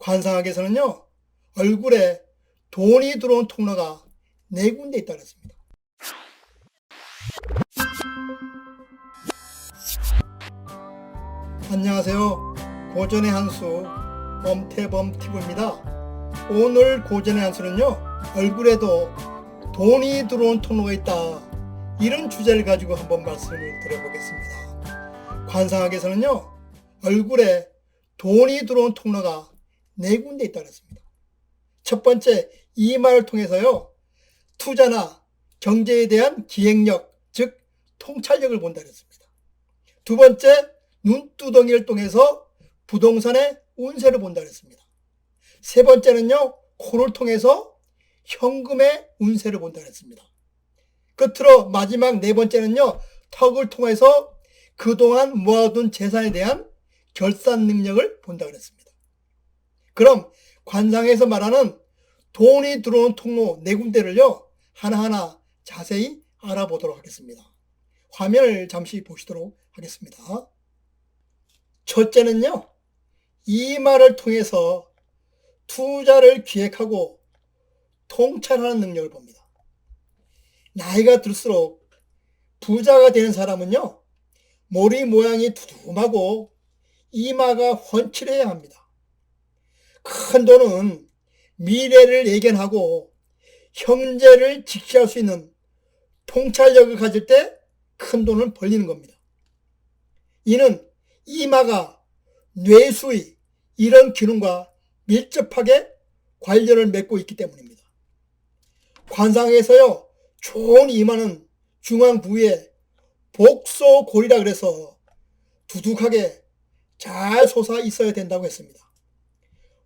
관상학에서는요, 얼굴에 돈이 들어온 통로가 4군데 있다고 했습니다. 안녕하세요. 고전의 한수 범태범TV입니다. 오늘 고전의 한수는요, 얼굴에도 돈이 들어온 통로가 있다, 이런 주제를 가지고 한번 말씀을 드려보겠습니다. 관상학에서는요, 얼굴에 돈이 들어온 통로가 4군데 있다고 했습니다. 첫 번째, 이마를 통해서요, 투자나 경제에 대한 기획력, 즉 통찰력을 본다고 했습니다. 두 번째, 눈두덩이를 통해서 부동산의 운세를 본다고 했습니다. 세 번째는요, 코를 통해서 현금의 운세를 본다고 했습니다. 끝으로 마지막 4번째는요, 턱을 통해서 그동안 모아둔 재산에 대한 결산 능력을 본다고 했습니다. 그럼 관상에서 말하는 돈이 들어온 통로 4군데를요, 하나하나 자세히 알아보도록 하겠습니다. 화면을 잠시 보시도록 하겠습니다. 첫째는요, 이마를 통해서 투자를 기획하고 통찰하는 능력을 봅니다. 나이가 들수록 부자가 되는 사람은요, 머리 모양이 두툼하고 이마가 훤칠해야 합니다. 큰 돈은 미래를 예견하고 현재를 직시할 수 있는 통찰력을 가질 때 큰 돈을 벌리는 겁니다. 이는 이마가 뇌수의 이런 기능과 밀접하게 관련을 맺고 있기 때문입니다. 관상에서요, 좋은 이마는 중앙 부위에 복소골이라 그래서 두둑하게 잘 솟아 있어야 된다고 했습니다.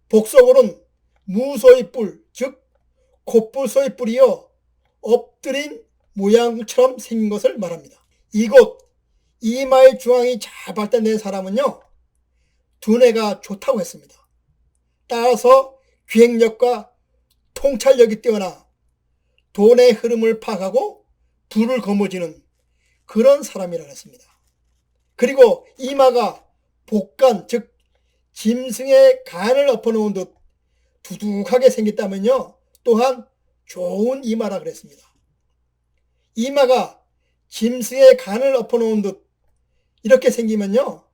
복소골은 무소의 뿔, 즉 콧불소의 뿔이요, 엎드린 모양처럼 생긴 것을 말합니다. 이곳 이마의 중앙이 잘 발달된 사람은요, 두뇌가 좋다고 했습니다. 따라서 기획력과 통찰력이 뛰어나 돈의 흐름을 파악하고 불을 거머쥐는 그런 사람이라고 했습니다. 그리고 이마가 복간, 즉 짐승의 간을 엎어놓은 듯 두둑하게 생겼다면요, 또한 좋은 이마라 그랬습니다. 이마가 짐승의 간을 엎어놓은 듯 이렇게 생기면요,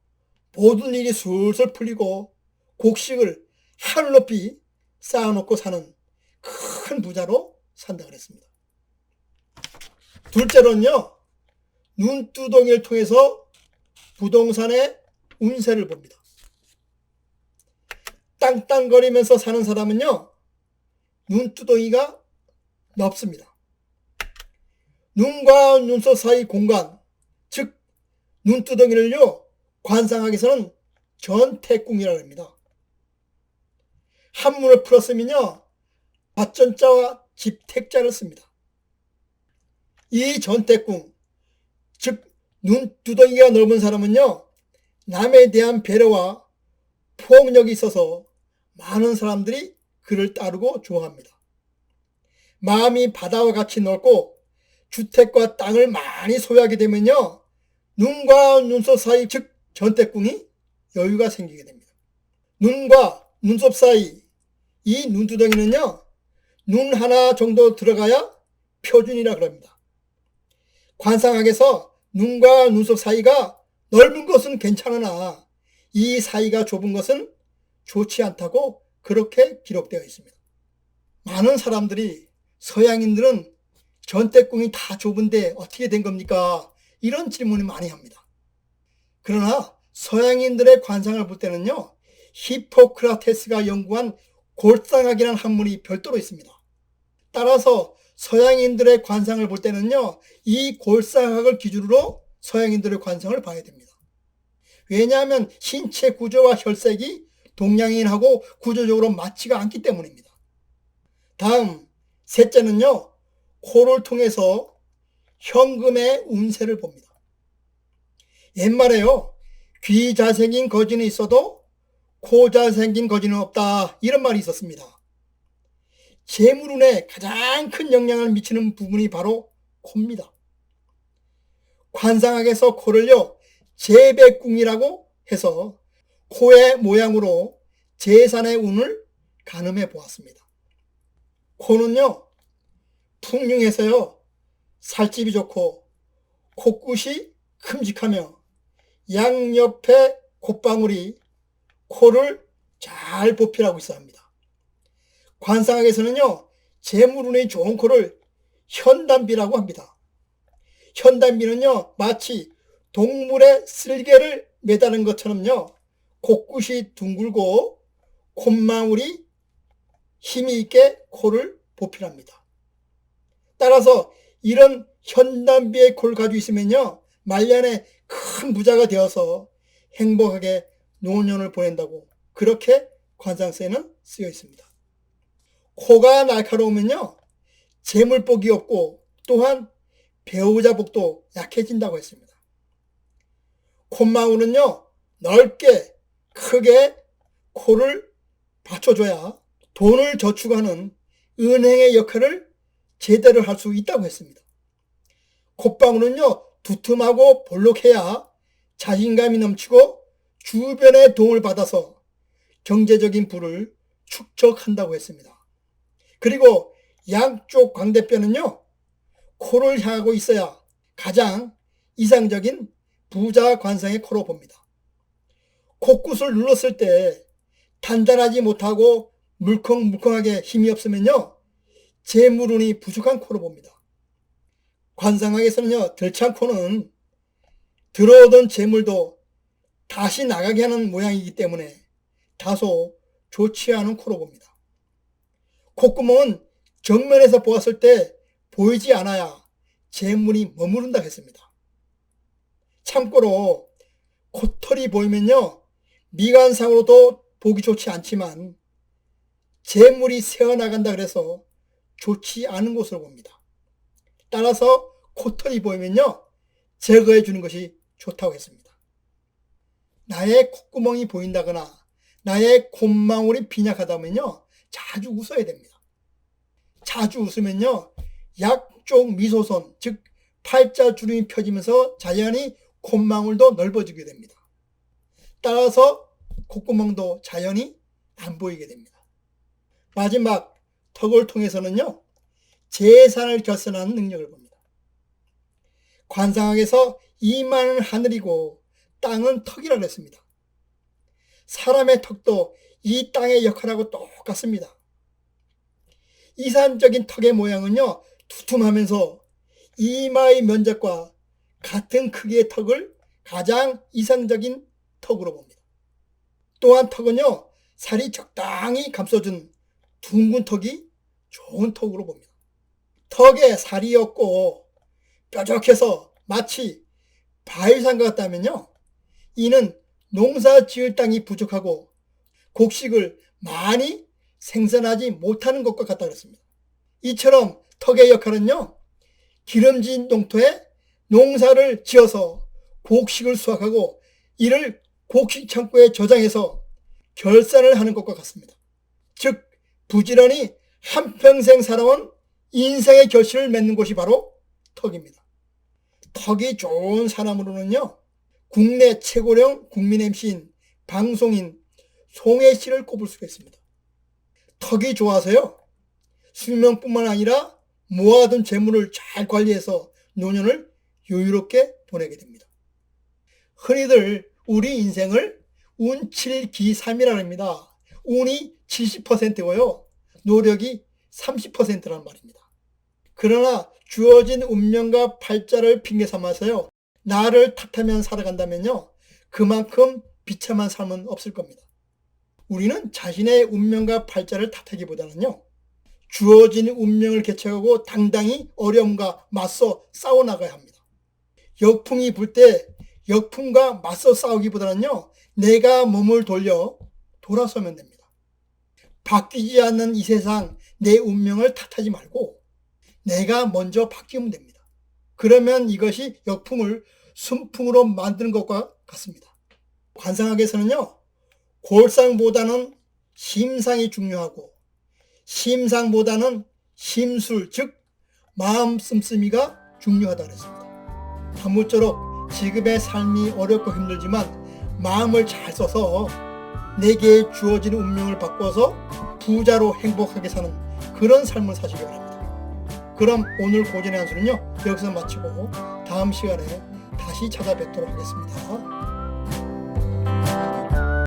모든 일이 술술 풀리고 곡식을 하늘 높이 쌓아놓고 사는 큰 부자로 산다고 그랬습니다. 둘째로는요, 눈두덩이를 통해서 부동산의 운세를 봅니다. 땅땅거리면서 사는 사람은요, 눈두덩이가 넓습니다. 눈과 눈썹 사이 공간, 즉 눈두덩이를요, 관상학에서는 전태궁이라고 합니다. 한문을 풀었으면요, 밭전자와 집택자를 씁니다. 이 전태궁, 즉 눈두덩이가 넓은 사람은요, 남에 대한 배려와 포용력이 있어서 많은 사람들이 그를 따르고 좋아합니다. 마음이 바다와 같이 넓고 주택과 땅을 많이 소유하게 되면요, 눈과 눈썹 사이, 즉 전태궁이 여유가 생기게 됩니다. 눈과 눈썹 사이, 이 눈두덩이는요, 눈 하나 정도 들어가야 표준이라 그럽니다. 관상학에서 눈과 눈썹 사이가 넓은 것은 괜찮으나 이 사이가 좁은 것은 좋지 않다고 그렇게 기록되어 있습니다. 많은 사람들이 서양인들은 전태궁이 다 좁은데 어떻게 된 겁니까? 이런 질문을 많이 합니다. 그러나 서양인들의 관상을 볼 때는요, 히포크라테스가 연구한 골상학이라는 학문이 별도로 있습니다. 따라서 서양인들의 관상을 볼 때는요, 이 골상학을 기준으로 서양인들의 관상을 봐야 됩니다. 왜냐하면 신체 구조와 혈색이 동양인하고 구조적으로 맞지가 않기 때문입니다. 다음 셋째는요, 코를 통해서 현금의 운세를 봅니다. 옛말에요, 귀 잘생긴 거지는 있어도 코 잘생긴 거지는 없다, 이런 말이 있었습니다. 재물운에 가장 큰 영향을 미치는 부분이 바로 코입니다. 관상학에서 코를요, 재배궁이라고 해서 코의 모양으로 재산의 운을 가늠해 보았습니다. 코는요, 풍흉해서요, 살집이 좋고 코끝이 큼직하며 양옆에 콧방울이 코를 잘 보필하고 있어 합니다. 관상학에서는요, 재물운이 좋은 코를 현단비라고 합니다. 현단비는요, 마치 동물의 쓸개를 매다는 것처럼요, 코끝이 둥글고 콧망울이 힘이 있게 코를 보필합니다. 따라서 이런 현단비의 코를 가지고 있으면요, 말년에 큰 부자가 되어서 행복하게 노년을 보낸다고 그렇게 관상서에는 쓰여 있습니다. 코가 날카로우면요, 재물복이 없고 또한 배우자 복도 약해진다고 했습니다. 콧망울은요, 넓게 크게 코를 받쳐줘야 돈을 저축하는 은행의 역할을 제대로 할 수 있다고 했습니다. 콧방울은요, 두툼하고 볼록해야 자신감이 넘치고 주변의 도움을 받아서 경제적인 부를 축적한다고 했습니다. 그리고 양쪽 광대뼈는요, 코를 향하고 있어야 가장 이상적인 부자 관상의 코로 봅니다. 코끝을 눌렀을 때 단단하지 못하고 물컹물컹하게 힘이 없으면요, 재물운이 부족한 코로 봅니다. 관상학에서는요, 들창 코는 들어오던 재물도 다시 나가게 하는 모양이기 때문에 다소 좋지 않은 코로 봅니다. 콧구멍은 정면에서 보았을 때 보이지 않아야 재물이 머무른다 했습니다. 참고로 코털이 보이면요, 미관상으로도 보기 좋지 않지만 재물이 새어나간다 그래서 좋지 않은 곳으로 봅니다. 따라서 코털이 보이면요, 제거해 주는 것이 좋다고 했습니다. 나의 콧구멍이 보인다거나 나의 콧망울이 빈약하다면요, 자주 웃어야 됩니다. 자주 웃으면요, 약쪽 미소선, 즉 팔자주름이 펴지면서 자연히 콧망울도 넓어지게 됩니다. 따라서 콧구멍도 자연히 안 보이게 됩니다. 마지막 턱을 통해서는요, 재산을 결산하는 능력을 봅니다. 관상학에서 이마는 하늘이고 땅은 턱이라고 했습니다. 사람의 턱도 이 땅의 역할하고 똑같습니다. 이산적인 턱의 모양은요, 두툼하면서 이마의 면적과 같은 크기의 턱을 가장 이상적인 턱으로 봅니다. 또한 턱은요, 살이 적당히 감싸준 둥근 턱이 좋은 턱으로 봅니다. 턱에 살이 없고 뾰족해서 마치 바위산 같다면요, 이는 농사 지을 땅이 부족하고 곡식을 많이 생산하지 못하는 것과 같다 그랬습니다. 이처럼 턱의 역할은요, 기름진 농토에 농사를 지어서 곡식을 수확하고 이를 곡식 창고에 저장해서 결산을 하는 것과 같습니다. 즉 부지런히 한평생 살아온 인생의 결실을 맺는 곳이 바로 턱입니다. 턱이 좋은 사람으로는요, 국내 최고령 국민 MC인 방송인 송혜씨를 꼽을 수가 있습니다. 턱이 좋아서요, 수명뿐만 아니라 모아둔 재물을 잘 관리해서 노년을 여유롭게 보내게 됩니다. 흔히들 우리 인생을 운7기3이라 합니다. 운이 70%고요, 노력이 30%란 말입니다. 그러나 주어진 운명과 팔자를 핑계 삼아서요, 나를 탓하며 살아간다면요, 그만큼 비참한 삶은 없을 겁니다. 우리는 자신의 운명과 팔자를 탓하기보다는요, 주어진 운명을 개척하고 당당히 어려움과 맞서 싸워나가야 합니다. 역풍이 불 때 역풍과 맞서 싸우기보다는요, 내가 몸을 돌려 돌아서면 됩니다. 바뀌지 않는 이 세상 내 운명을 탓하지 말고 내가 먼저 바뀌면 됩니다. 그러면 이것이 역풍을 순풍으로 만드는 것과 같습니다. 관상학에서는요, 골상보다는 심상이 중요하고 심상보다는 심술, 즉 마음 씀씀이가 중요하다 그랬습니다. 아무쪼록 지금의 삶이 어렵고 힘들지만 마음을 잘 써서 내게 주어진 운명을 바꿔서 부자로 행복하게 사는 그런 삶을 사시기 바랍니다. 그럼 오늘 고전의 한 수는요 여기서 마치고 다음 시간에 다시 찾아뵙도록 하겠습니다.